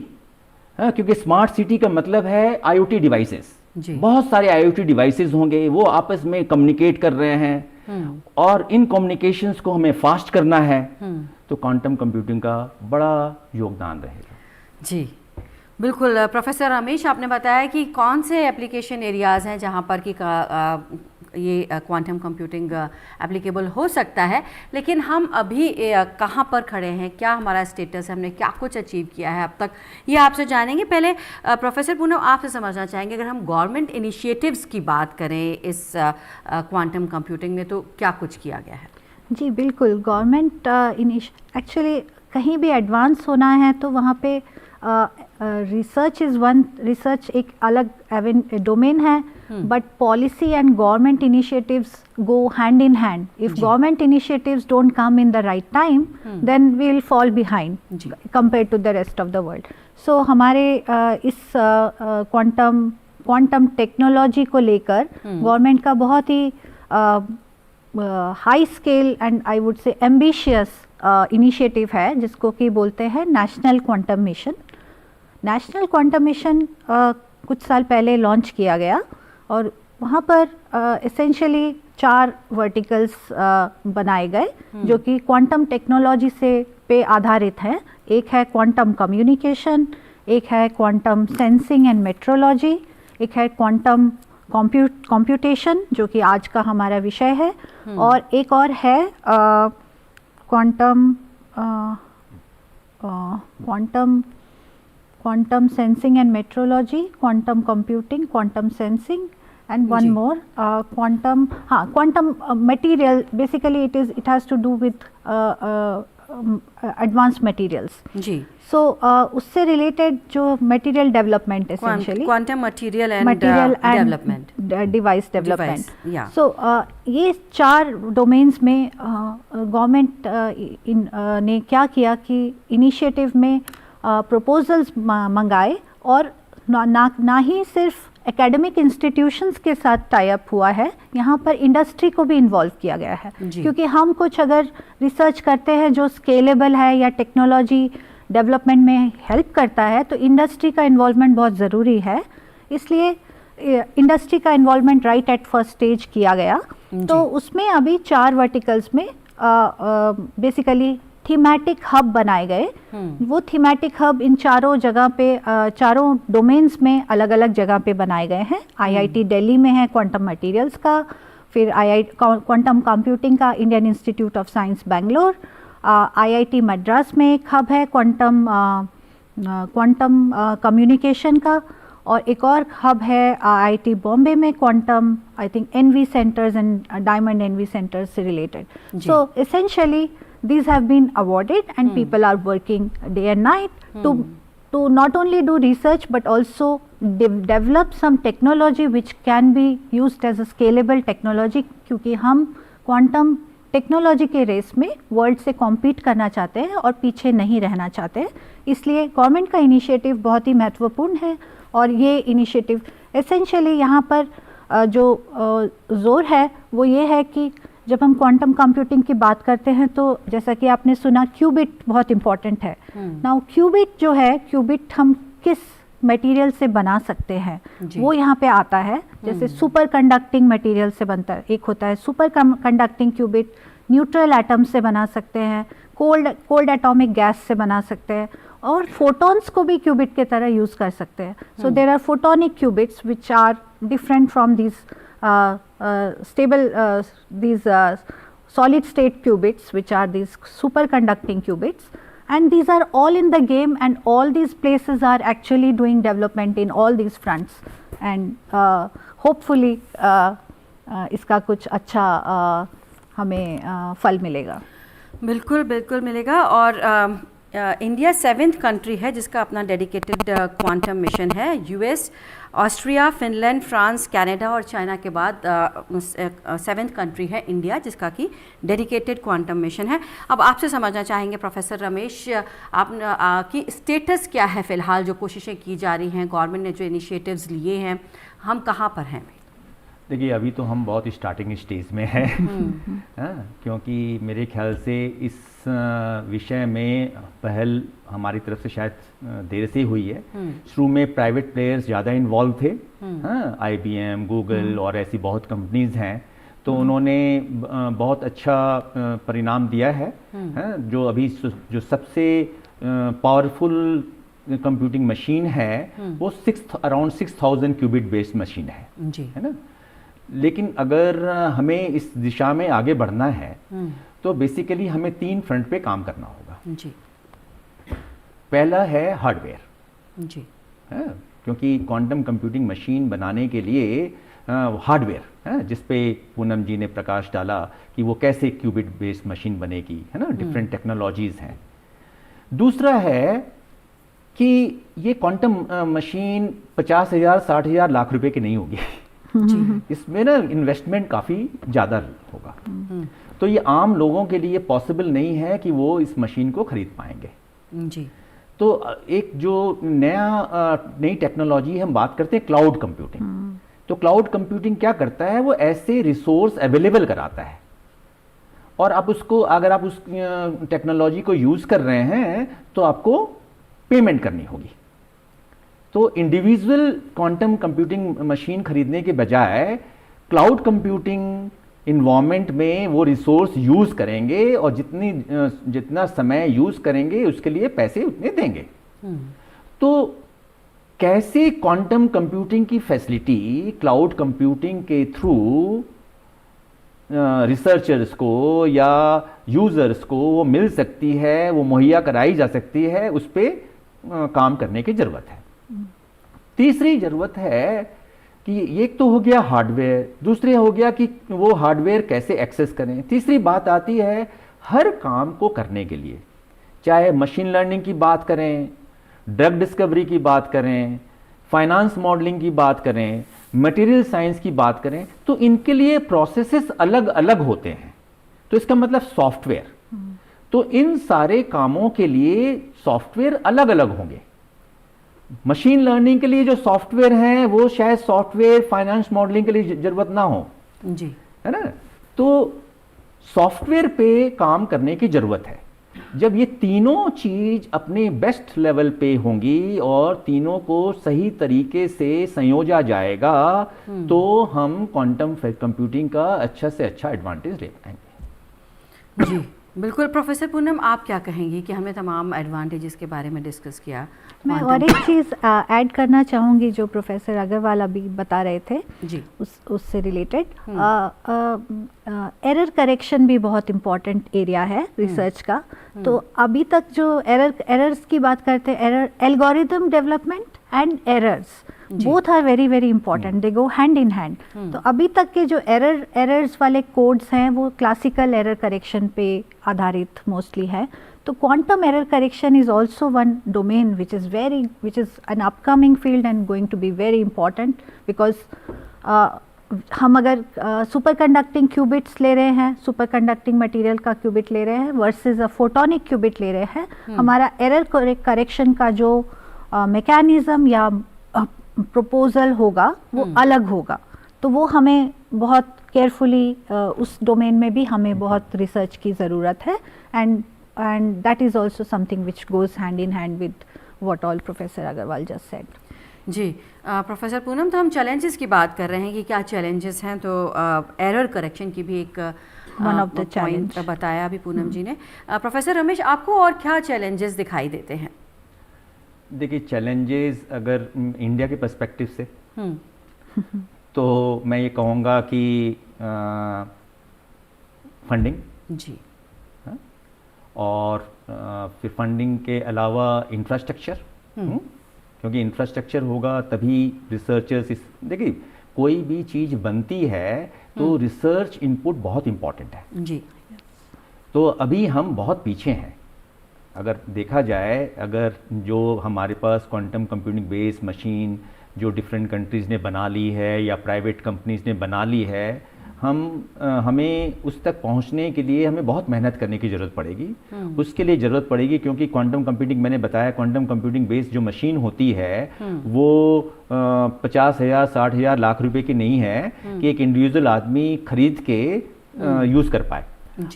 Speaker 4: क्योंकि स्मार्ट सिटी का मतलब है आईओटी डिवाइसेस। बहुत सारे आईओटी डिवाइसेस होंगे, वो आपस में कम्युनिकेट कर रहे हैं और इन कम्युनिकेशंस को हमें फास्ट करना है, तो क्वांटम कंप्यूटिंग का बड़ा योगदान रहेगा।
Speaker 2: जी बिल्कुल। प्रोफेसर रमेश, आपने बताया कि कौन से एप्लीकेशन एरियाज़ हैं जहां पर कि ये क्वांटम कंप्यूटिंग एप्लीकेबल हो सकता है, लेकिन हम अभी कहाँ पर खड़े हैं, क्या हमारा स्टेटस है, हमने क्या कुछ अचीव किया है अब तक, ये आपसे जानेंगे। पहले प्रोफेसर पूनम, आपसे समझना चाहेंगे, अगर हम गवर्नमेंट इनिशिएटिव्स की बात करें इस क्वांटम कंप्यूटिंग में, तो क्या कुछ किया गया है?
Speaker 3: जी बिल्कुल। गवर्नमेंट एक्चुअली कहीं भी एडवांस होना है तो वहाँ पे रिसर्च इज़ वन, रिसर्च एक अलग डोमेन है, but policy and government initiatives go hand in hand. If government initiatives don't come in the right time, then we'll fall behind compared to the rest of the world. So हमारे इस quantum technology को लेकर government का बहुत ही high scale and I would say ambitious initiative है, जिसको कि बोलते हैं national quantum mission. National quantum mission कुछ साल पहले लॉन्च किया गया और वहाँ पर एसेंशियली 4 वर्टिकल्स बनाए गए जो कि क्वांटम टेक्नोलॉजी पे आधारित हैं। एक है क्वांटम कम्युनिकेशन, एक है क्वांटम सेंसिंग एंड मेट्रोलॉजी, एक है क्वांटम कंप्यूटेशन जो कि आज का हमारा विषय है, और एक और है quantum sensing and metrology, quantum computing, quantum sensing, and one more quantum material. Basically it has to do with advanced materials ji. So उससे related जो material development essentially
Speaker 2: quantum material and development,
Speaker 3: device development, yeah. So ये 4 domains में government ने क्या किया कि initiative में proposals मंगाए, और ना ही सिर्फ एकेडमिक इंस्टीट्यूशंस के साथ टाई अप हुआ है, यहाँ पर इंडस्ट्री को भी इन्वॉल्व किया गया है, क्योंकि हम कुछ अगर रिसर्च करते हैं जो स्केलेबल है या टेक्नोलॉजी डेवलपमेंट में हेल्प करता है, तो इंडस्ट्री का इन्वॉल्वमेंट बहुत ज़रूरी है। इसलिए इंडस्ट्री का involvement right at first stage किया गया। तो उसमें अभी 4 वर्टिकल्स में बेसिकली थीमेटिक हब बनाए गए। वो थीमेटिक हब इन चारों जगह पे, चारों डोमेन्स में अलग अलग जगह पे बनाए गए हैं। आईआईटी दिल्ली में है क्वांटम मटेरियल्स का, फिर क्वांटम कंप्यूटिंग का Indian institute of science Bangalore, IIT Madras में एक हब है क्वांटम क्वांटम कम्युनिकेशन का, और एक और हब है IIT बॉम्बे में quantum, I think NV centres and diamond NV centres से related. So essentially these have been awarded and people are working day and night to not only do research but also develop some technology which can be used as a scalable technology, क्योंकि हम quantum technology के race में world से compete करना चाहते हैं और पीछे नहीं रहना चाहते हैं. इसलिए गवर्नमेंट का इनिशिएटिव बहुत ही महत्वपूर्ण है. और ये इनिशिएटिव एसेंशियली यहाँ पर जो जोर है वो ये है कि जब हम क्वांटम कंप्यूटिंग की बात करते हैं तो जैसा कि आपने सुना क्यूबिट बहुत इम्पॉर्टेंट है. नाउ क्यूबिट जो है, क्यूबिट हम किस मटेरियल से बना सकते हैं वो यहाँ पे आता है. जैसे सुपर कंडक्टिंग मटेरियल से बनता है, एक होता है super conducting qubit, neutral atom से बना सकते हैं, कोल्ड एटॉमिक गैस से बना सकते हैं, और फोटॉन्स को भी क्यूबिट के तरह यूज़ कर सकते हैं. So there are photonic qubits which are different from this stable these solid state qubits, which are these superconducting qubits, and these are all in the game, and all these places are actually doing development in all these fronts, and hopefully इसका कुछ अच्छा हमें फल मिलेगा.
Speaker 2: बिल्कुल बिल्कुल मिलेगा. और इंडिया 7th कंट्री है जिसका अपना डेडिकेटेड क्वांटम मिशन है. US, Austria, Finland, France, Canada और चाइना के बाद 7th कंट्री है इंडिया जिसका कि डेडिकेटेड क्वांटम मिशन है. अब आपसे समझना चाहेंगे प्रोफेसर रमेश, आप की स्टेटस क्या है फ़िलहाल, जो कोशिशें की जा रही हैं, गवर्नमेंट ने जो इनिशिएटिव्स लिए हैं, हम कहाँ पर हैं?
Speaker 4: देखिए, अभी तो हम बहुत स्टार्टिंग स्टेज में हैं. क्योंकि मेरे ख्याल से इस विषय में पहल हमारी तरफ से शायद देर से हुई है. शुरू में प्राइवेट प्लेयर्स ज़्यादा इन्वॉल्व थे. IBM, गूगल और ऐसी बहुत कंपनीज हैं, तो उन्होंने बहुत अच्छा परिणाम दिया है. जो अभी जो सबसे पावरफुल कंप्यूटिंग मशीन है वो अराउंड 6000 क्यूबिट बेस्ड मशीन है ना. लेकिन अगर हमें इस दिशा में आगे बढ़ना है तो बेसिकली हमें 3 फ्रंट पे काम करना होगा. पहला है हार्डवेयर, क्योंकि क्वांटम कंप्यूटिंग मशीन बनाने के लिए हार्डवेयर, जिस पे पूनम जी ने प्रकाश डाला कि वो कैसे क्यूबिट बेस्ड मशीन बनेगी, है ना, डिफरेंट टेक्नोलॉजीज हैं. दूसरा है कि ये क्वांटम मशीन 50,000, 60,000, लाख रुपए की नहीं होगी. इसमें ना इन्वेस्टमेंट काफ़ी ज़्यादा होगा. तो ये आम लोगों के लिए पॉसिबल नहीं है कि वो इस मशीन को खरीद पाएंगे. तो एक जो नई टेक्नोलॉजी हम बात करते हैं क्लाउड कंप्यूटिंग. तो क्लाउड कंप्यूटिंग क्या करता है, वो ऐसे रिसोर्स अवेलेबल कराता है, और आप उसको, अगर आप उस टेक्नोलॉजी को यूज़ कर रहे हैं तो आपको पेमेंट करनी होगी. तो इंडिविजुअल क्वांटम कंप्यूटिंग मशीन खरीदने के बजाय क्लाउड कंप्यूटिंग इन्वायरमेंट में वो रिसोर्स यूज़ करेंगे, और जितना समय यूज़ करेंगे उसके लिए पैसे उतने देंगे. तो कैसे क्वांटम कंप्यूटिंग की फैसिलिटी क्लाउड कंप्यूटिंग के थ्रू रिसर्चर्स को या यूज़र्स को वो मिल सकती है, वो मुहैया कराई जा सकती है, उस पर काम करने की ज़रूरत है. तीसरी ज़रूरत है कि एक तो हो गया हार्डवेयर, दूसरे हो गया कि वो हार्डवेयर कैसे एक्सेस करें. तीसरी बात आती है हर काम को करने के लिए, चाहे मशीन लर्निंग की बात करें, ड्रग डिस्कवरी की बात करें, फाइनेंस मॉडलिंग की बात करें, मटेरियल साइंस की बात करें, तो इनके लिए प्रोसेसेस अलग अलग होते हैं. तो इसका मतलब सॉफ्टवेयर, तो इन सारे कामों के लिए सॉफ्टवेयर अलग अलग होंगे. मशीन लर्निंग के लिए जो सॉफ्टवेयर हैं वो शायद सॉफ्टवेयर फाइनेंस मॉडलिंग के लिए जरूरत ना हो, है ना. तो सॉफ्टवेयर पे काम करने की जरूरत है. जब ये तीनों चीज अपने बेस्ट लेवल पे होंगी और तीनों को सही तरीके से संयोजा जाएगा तो हम क्वांटम कंप्यूटिंग का अच्छा से अच्छा एडवांटेज ले पाएंगे.
Speaker 2: जी बिल्कुल। प्रोफेसर पूनम, आप क्या कहेंगी कि हमने तमाम एडवांटेजेस के बारे में डिस्कस किया,
Speaker 3: मैं और एक चीज़ ऐड करना चाहूँगी जो प्रोफेसर अग्रवाल अभी बता रहे थे
Speaker 2: जी,
Speaker 3: उससे रिलेटेड। एरर करेक्शन भी बहुत इम्पॉर्टेंट एरिया है रिसर्च का। तो अभी तक जो एरर्स की बात करते हैं, algorithm development and errors both are very very important, they go hand in hand. तो अभी तक के जो एरर्स वाले कोड्स हैं वो क्लासिकल एरर करेक्शन पे आधारित मोस्टली है। तो quantum error correction is also one domain which is an upcoming field and going to be very important, because हम अगर सुपर कंडक्टिंग क्यूबिट्स ले रहे हैं, सुपर कंडक्टिंग मटीरियल का क्यूबिट ले रहे हैं वर्सेस अ फोटोनिक क्यूबिट ले रहे हैं, हमारा एरर करेक्शन का जो मैकेनिज्म या प्रपोजल होगा वो अलग होगा। तो वो हमें बहुत केयरफुली उस डोमेन में भी हमें बहुत रिसर्च की ज़रूरत है। And that is also something which goes hand in hand with what all professor Agarwal just said.
Speaker 2: जी प्रोफेसर पूनम, तो हम चैलेंजेस की बात कर रहे हैं कि क्या चैलेंजेस हैं, तो एरर करेक्शन की भी एक
Speaker 3: वन ऑफ द चैलेंज
Speaker 2: बताया अभी पूनम जी ने। प्रोफेसर रमेश, आपको और क्या चैलेंजेस दिखाई देते हैं?
Speaker 4: देखिए, चैलेंजेस अगर इंडिया के पर्सपेक्टिव से तो मैं ये कहूँगा कि फंडिंग
Speaker 2: जी,
Speaker 4: और फिर फंडिंग के अलावा इंफ्रास्ट्रक्चर, क्योंकि इंफ्रास्ट्रक्चर होगा तभी रिसर्चर्स देखिए कोई भी चीज़ बनती है तो रिसर्च इनपुट बहुत इम्पॉर्टेंट है
Speaker 2: जी।
Speaker 4: तो अभी हम बहुत पीछे हैं। अगर देखा जाए, अगर जो हमारे पास क्वांटम कंप्यूटिंग बेस्ड मशीन जो डिफरेंट कंट्रीज़ ने बना ली है या प्राइवेट कंपनीज ने बना ली है, हमें उस तक पहुंचने के लिए हमें बहुत मेहनत करने की ज़रूरत पड़ेगी। उसके लिए ज़रूरत पड़ेगी क्योंकि क्वांटम कंप्यूटिंग, मैंने बताया, क्वांटम कंप्यूटिंग बेस्ड जो मशीन होती है वो 50,000 60,000 लाख रुपए की नहीं है कि एक इंडिविजुअल आदमी खरीद के यूज़ कर पाए।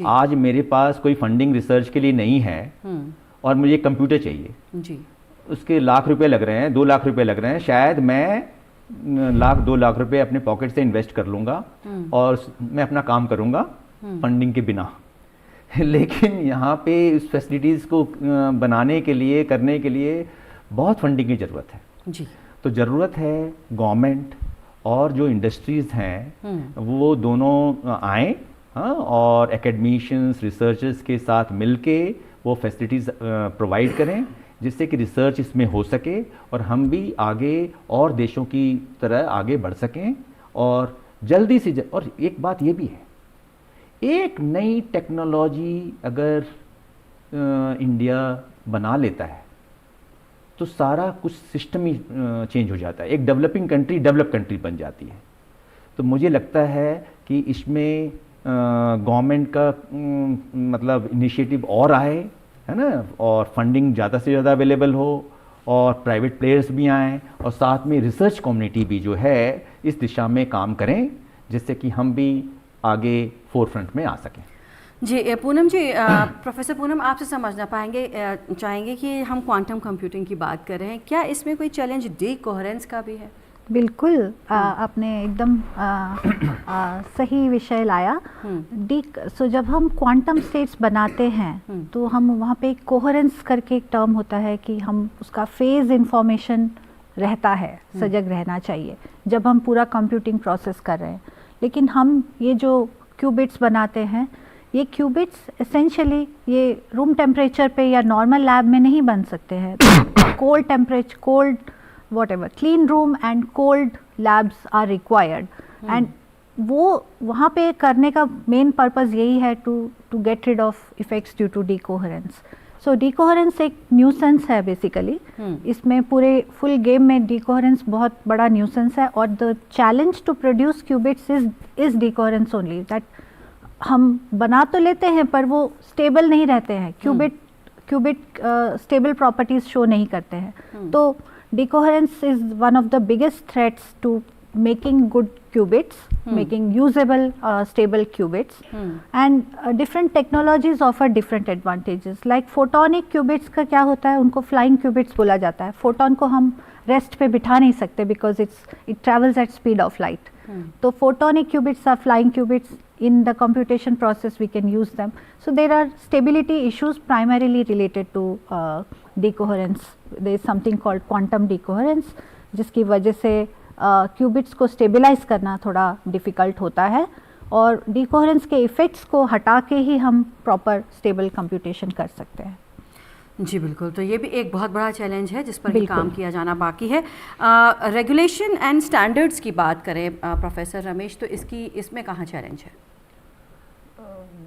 Speaker 4: आज मेरे पास कोई फंडिंग रिसर्च के लिए नहीं है और मुझे कंप्यूटर चाहिए
Speaker 2: जी,
Speaker 4: उसके लाख रुपए लग रहे हैं, 2 लाख रुपए लग रहे हैं, शायद मैं 1-2 लाख रुपए अपने पॉकेट से इन्वेस्ट कर लूँगा और मैं अपना काम करूँगा फंडिंग के बिना। लेकिन यहाँ पे इस फैसिलिटीज़ को बनाने के लिए, करने के लिए बहुत फंडिंग की ज़रूरत है
Speaker 2: जी।
Speaker 4: तो ज़रूरत है गवर्नमेंट और जो इंडस्ट्रीज़ हैं वो दोनों आएँ और एकेडमिशियंस, रिसर्चर्स के साथ मिलके वो फैसिलिटीज़ प्रोवाइड करें जिससे कि रिसर्च इसमें हो सके और हम भी आगे और देशों की तरह आगे बढ़ सकें। और जल्दी से और एक बात ये भी है, एक नई टेक्नोलॉजी अगर इंडिया बना लेता है तो सारा कुछ सिस्टम ही चेंज हो जाता है। एक डेवलपिंग कंट्री डेवलप कंट्री बन जाती है। तो मुझे लगता है कि इसमें गवर्नमेंट का मतलब इनिशिएटिव और आए, है ना, और फंडिंग ज़्यादा से ज़्यादा अवेलेबल हो और प्राइवेट प्लेयर्स भी आएँ और साथ में रिसर्च कम्युनिटी भी जो है इस दिशा में काम करें जिससे कि हम भी आगे फोरफ्रंट में आ सकें।
Speaker 2: जी पूनम जी, प्रोफेसर पूनम आपसे समझना चाहेंगे कि हम क्वांटम कंप्यूटिंग की बात कर रहे हैं, क्या इसमें कोई चैलेंज डीकोहेरेंस का भी है?
Speaker 3: बिल्कुल, आपने एकदम सही विषय लाया। सो जब हम क्वांटम स्टेट्स बनाते हैं तो हम वहाँ पे कोहेरेंस करके एक टर्म होता है कि हम उसका फेज इंफॉर्मेशन रहता है, सजग रहना चाहिए जब हम पूरा कंप्यूटिंग प्रोसेस कर रहे हैं। लेकिन हम ये जो क्यूबिट्स बनाते हैं, ये क्यूबिट्स एसेंशियली ये रूम टेम्परेचर पे या नॉर्मल लैब में नहीं बन सकते हैं। Cold temperature, cold whatever, clean room and cold labs are required and वो वहाँ पे करने का मेन पर्पस यही है to get rid of effects due to decoherence. So decoherence एक न्यूसेंस है बेसिकली। इसमें पूरे फुल गेम में डीकोहेरेंस बहुत बड़ा न्यूसेंस है और the challenge to produce qubits is decoherence only. That हम बना तो लेते हैं पर वो स्टेबल नहीं रहते हैं, क्यूबिट स्टेबल प्रॉपर्टीज शो नहीं करते हैं। तो decoherence is one of the biggest threats to making good qubits, making usable stable qubits. And different technologies offer different advantages. Like photonic qubits का क्या होता है, उनको flying qubits बोला जाता है. Photon को हम रेस्ट पे बिठा नहीं सकते because it travels at speed of light. तो photonic qubits are flying qubits. In the computation process we can use them. So there are stability issues primarily related to decoherence. There is something called quantum decoherence, जिसकी वजह से qubits को stabilize करना थोड़ा difficult होता है, और decoherence के effects को हटा के ही हम proper stable computation कर सकते हैं.
Speaker 2: जी बिल्कुल, तो ये भी एक बहुत बड़ा चैलेंज है जिस पर भी काम किया जाना बाकी है. रेगुलेशन एंड स्टैंडर्ड्स की बात करें प्रोफेसर रमेश, तो इसमें कहाँ चैलेंज है?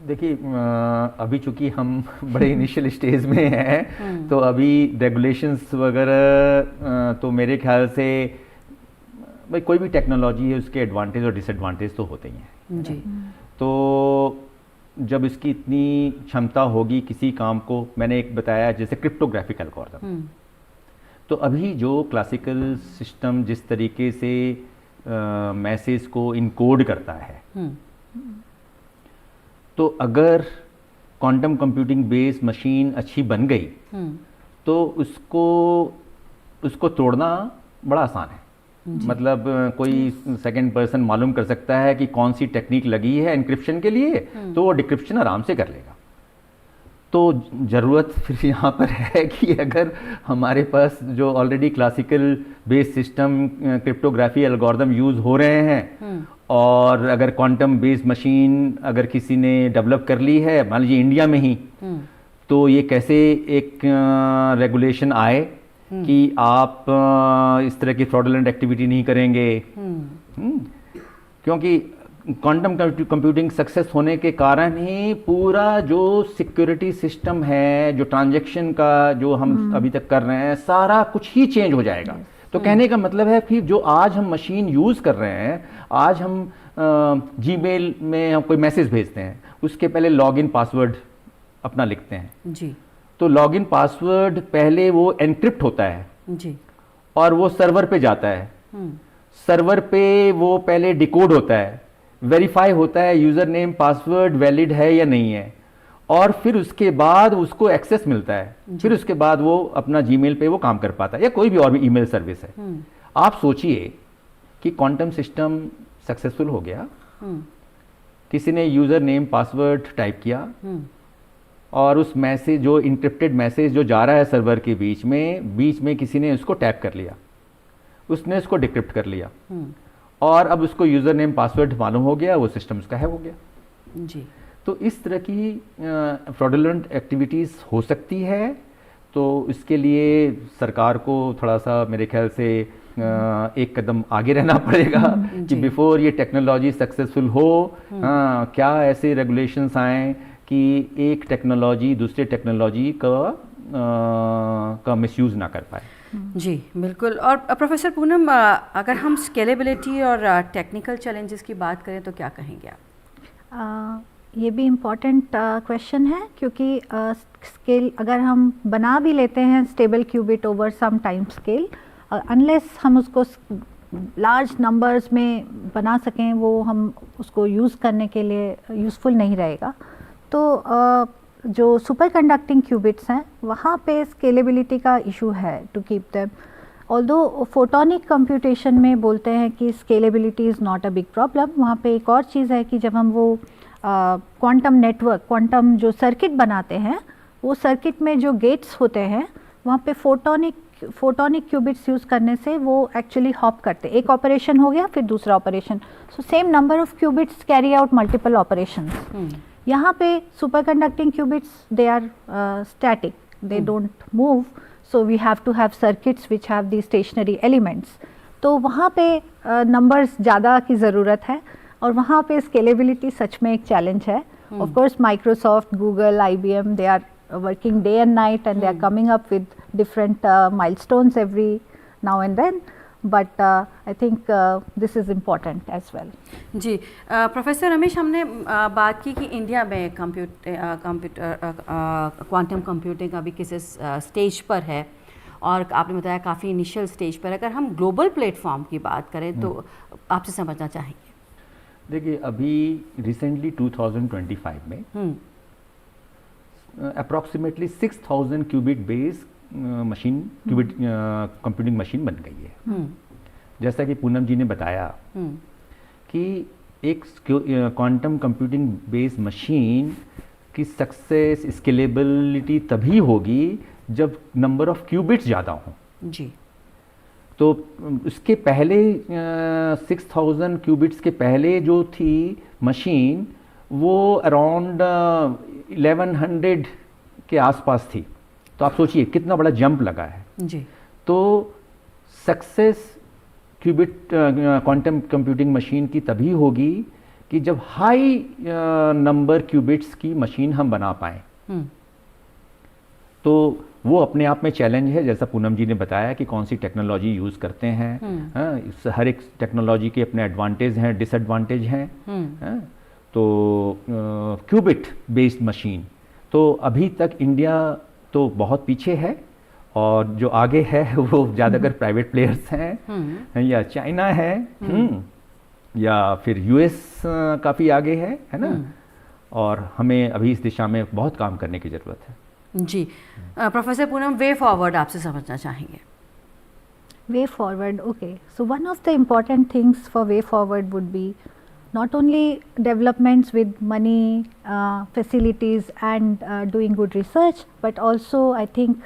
Speaker 4: देखिए, अभी चूंकि हम बड़े इनिशियल स्टेज में हैं, तो अभी रेगुलेशंस वगैरह तो मेरे ख्याल से भाई कोई भी टेक्नोलॉजी है उसके एडवांटेज और डिसएडवांटेज तो होते ही हैं जी. तो जब इसकी इतनी क्षमता होगी किसी काम को, मैंने एक बताया जैसे क्रिप्टोग्राफिक एल्गोरिथम, तो अभी जो क्लासिकल सिस्टम जिस तरीके से मैसेज को इनकोड करता है, तो अगर क्वांटम कंप्यूटिंग बेस्ड मशीन अच्छी बन गई तो उसको तोड़ना बड़ा आसान है. मतलब कोई सेकंड पर्सन मालूम कर सकता है कि कौन सी टेक्निक लगी है एनक्रिप्शन के लिए, तो वो डिक्रिप्शन आराम से कर लेगा. तो ज़रूरत फिर यहाँ पर है कि अगर हमारे पास जो already classical based system cryptography algorithm use हो रहे हैं, और अगर क्वांटम बेस्ड मशीन अगर किसी ने डेवलप कर ली है, मान लीजिए इंडिया में ही, तो ये कैसे एक रेगुलेशन आए कि आप इस तरह की फ्रॉडुलेंट एक्टिविटी नहीं करेंगे. क्योंकि क्वांटम कंप्यूटिंग सक्सेस होने के कारण ही पूरा जो सिक्योरिटी सिस्टम है, जो ट्रांजैक्शन का जो हम अभी तक कर रहे हैं, सारा कुछ ही चेंज हो जाएगा. तो कहने का मतलब है कि जो आज हम मशीन यूज़ कर रहे हैं, आज हम जीमेल में हम कोई मैसेज भेजते हैं, उसके पहले लॉगिन पासवर्ड अपना लिखते हैं जी. तो लॉगिन पासवर्ड पहले वो एनक्रिप्ट होता है जी, और वो सर्वर पे जाता है. सर्वर पे वो पहले डिकोड होता है, वेरीफाई होता है यूज़र नेम पासवर्ड वैलिड है या नहीं है, और फिर उसके बाद उसको एक्सेस मिलता है. फिर उसके बाद वो अपना जीमेल पे वो काम कर पाता है, या कोई भी और भी ईमेल सर्विस है. आप सोचिए कि क्वांटम सिस्टम सक्सेसफुल हो गया, किसी ने यूज़र नेम पासवर्ड टाइप किया, और उस मैसेज जो इंक्रिप्टेड मैसेज जो जा रहा है सर्वर के बीच में किसी ने उसको टैप कर लिया, उसने उसको डिक्रिप्ट कर लिया, और अब उसको यूज़र नेम पासवर्ड मालूम हो गया, वो सिस्टम उसका हैक हो गया जी. तो इस तरह की फ्रॉडुलेंट एक्टिविटीज़ हो सकती है. तो इसके लिए सरकार को थोड़ा सा मेरे ख्याल से एक कदम आगे रहना पड़ेगा कि बिफोर ये टेक्नोलॉजी सक्सेसफुल हो, क्या ऐसे रेगुलेशंस आएँ कि एक टेक्नोलॉजी दूसरे टेक्नोलॉजी का मिसयूज़ ना कर पाए.
Speaker 2: जी बिल्कुल. और प्रोफेसर पूनम, अगर हम स्केलेबिलिटी और टेक्निकल चैलेंजेस की बात करें तो क्या कहेंगे आप?
Speaker 3: ये भी इम्पॉर्टेंट क्वेश्चन है, क्योंकि स्केल अगर हम बना भी लेते हैं stable qubit over some time scale, unless हम उसको लार्ज नंबर्स में बना सकें, वो हम उसको यूज़ करने के लिए यूज़फुल नहीं रहेगा. तो जो सुपर कंडक्टिंग क्यूबिट्स हैं वहाँ पे स्केलेबिलिटी का इशू है to keep them. Although photonic computation में बोलते हैं कि scalability is not a big problem. वहाँ पे एक और चीज़ है कि जब हम वो क्वांटम नेटवर्क, क्वांटम जो सर्किट बनाते हैं, वो सर्किट में जो गेट्स होते हैं वहाँ पे फोटोनिक क्यूबिट्स यूज़ करने से वो एक्चुअली हॉप करते, एक ऑपरेशन हो गया फिर दूसरा operation, so same number of qubits carry out multiple operations. यहाँ पे super conducting qubits they are static, they don't move, so we have to have circuits which have the stationary elements. तो वहाँ पे numbers ज़्यादा की ज़रूरत है, और वहाँ पे स्केलेबिलिटी सच में एक चैलेंज है. Of course Microsoft, Google, IBM, they are working day and night and they are coming up with different milestones every now and then, but I think this is important as well.
Speaker 2: जी professor Ramesh, हमने बात की कि India में quantum computing अभी किस stage पर है, और आपने बताया काफ़ी इनिशियल स्टेज पर. अगर हम ग्लोबल प्लेटफॉर्म की बात करें तो आपसे समझना चाहेंगे?
Speaker 4: देखिए, अभी रिसेंटली 2025 में approximately 6000 qubit base machine, qubit computing machine बन गई है। जैसा कि पूनम जी ने बताया कि एक क्वांटम कंप्यूटिंग बेस्ड मशीन की सक्सेस, स्केलेबिलिटी तभी होगी जब नंबर ऑफ क्यूबिट्स ज़्यादा हों
Speaker 2: जी।
Speaker 4: तो उसके पहले 6000 क्यूबिट्स के पहले जो थी मशीन वो अराउंड 1100 के आसपास थी। तो आप सोचिए कितना बड़ा जंप लगा है
Speaker 2: जी।
Speaker 4: तो success qubit quantum computing machine की तभी होगी कि जब हाई नंबर क्यूबिट्स की मशीन हम बना पाएं। तो वो अपने आप में चैलेंज है, जैसा पूनम जी ने बताया कि कौन सी टेक्नोलॉजी यूज़ करते हैं। हर एक टेक्नोलॉजी के अपने एडवांटेज हैं, डिसएडवांटेज हैं। तो क्यूबिट बेस्ड मशीन तो अभी तक इंडिया तो बहुत पीछे है, और जो आगे है वो ज़्यादातर प्राइवेट प्लेयर्स हैं, या चाइना है, या फिर यूएस काफ़ी आगे है ना। और हमें अभी इस दिशा में बहुत काम करने की ज़रूरत है
Speaker 2: जी। प्रोफेसर पूनम, वे फॉरवर्ड आपसे समझना चाहेंगे।
Speaker 3: Way forward, okay. So one of the important things for way forward would be not only developments with money, facilities and doing good research, but also I think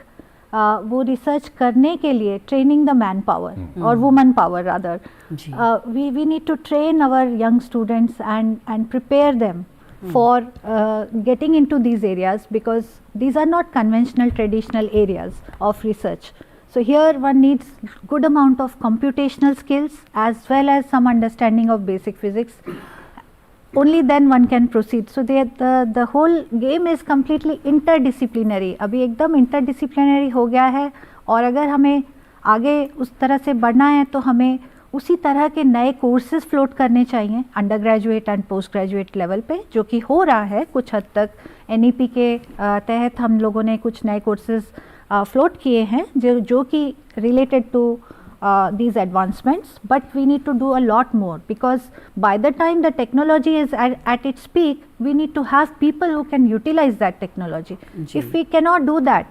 Speaker 3: वो research करने के लिए training the manpower or woman power rather. We need to train our young students and prepare them for getting into these areas, because these are not conventional traditional areas of research. So here one needs good amount of computational skills as well as some understanding of basic physics. Only then one can proceed. So the whole game is completely interdisciplinary. अभी एकदम interdisciplinary हो गया है, और अगर हमें आगे उस तरह से बढ़ना है तो हमें उसी तरह के नए कोर्सेज फ्लोट करने चाहिए under graduate and post graduate level पे, जो कि हो रहा है कुछ हद तक। NEP के तहत हम लोगों ने कुछ नए कोर्सेज फ्लोट किए हैं जो कि related to these advancements, but we need to do a lot more, because by the time the technology is at its peak, we need to have people who can utilize that technology. If we cannot do that,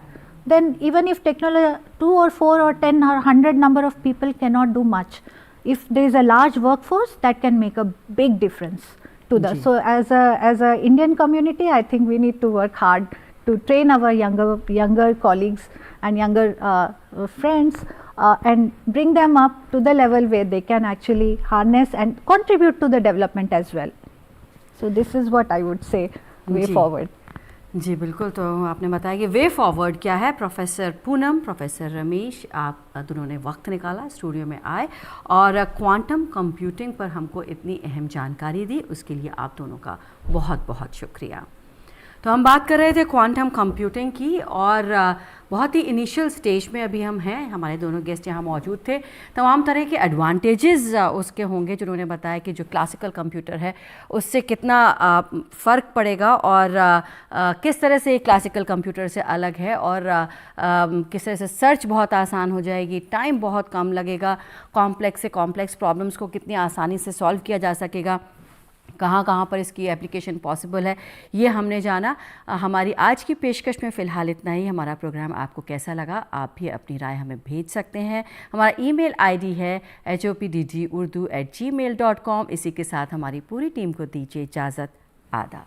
Speaker 3: then even if technology 2 or 4 or 10 or 100 number of people cannot do much. If there is a large workforce, that can make a big difference to the. So as a Indian community, I think we need to work hard to train our younger colleagues and younger friends, and bring them up to the level where they can actually harness and contribute to the development as well. So this is what I would say way forward.
Speaker 2: जी बिल्कुल। तो आपने बताया कि way forward क्या है। Professor Poonam, professor Ramesh, आप दोनों ने वक्त निकाला, स्टूडियो में आए और क्वांटम कंप्यूटिंग पर हमको इतनी अहम जानकारी दी, उसके लिए आप दोनों का बहुत बहुत शुक्रिया। तो हम बात कर रहे थे क्वांटम कंप्यूटिंग की, और बहुत ही इनिशियल स्टेज में अभी हम हैं। हमारे दोनों गेस्ट यहाँ मौजूद थे। तमाम तरह के एडवांटेजेस उसके होंगे जिन्होंने बताया कि जो क्लासिकल कंप्यूटर है उससे कितना फ़र्क पड़ेगा, और किस तरह से क्लासिकल कंप्यूटर से अलग है, और किस तरह से सर्च बहुत आसान हो जाएगी, टाइम बहुत कम लगेगा, कॉम्प्लेक्स से कॉम्प्लेक्स प्रॉब्लम्स को कितनी आसानी से सॉल्व किया जा सकेगा, कहाँ कहाँ पर इसकी एप्लीकेशन पॉसिबल है, ये हमने जाना। हमारी आज की पेशकश में फ़िलहाल इतना ही। हमारा प्रोग्राम आपको कैसा लगा, आप भी अपनी राय हमें भेज सकते हैं। हमारा ईमेल आईडी है hopdurdu@gmail.com। इसी के साथ हमारी पूरी टीम को दीजिए इजाज़त। आदाब।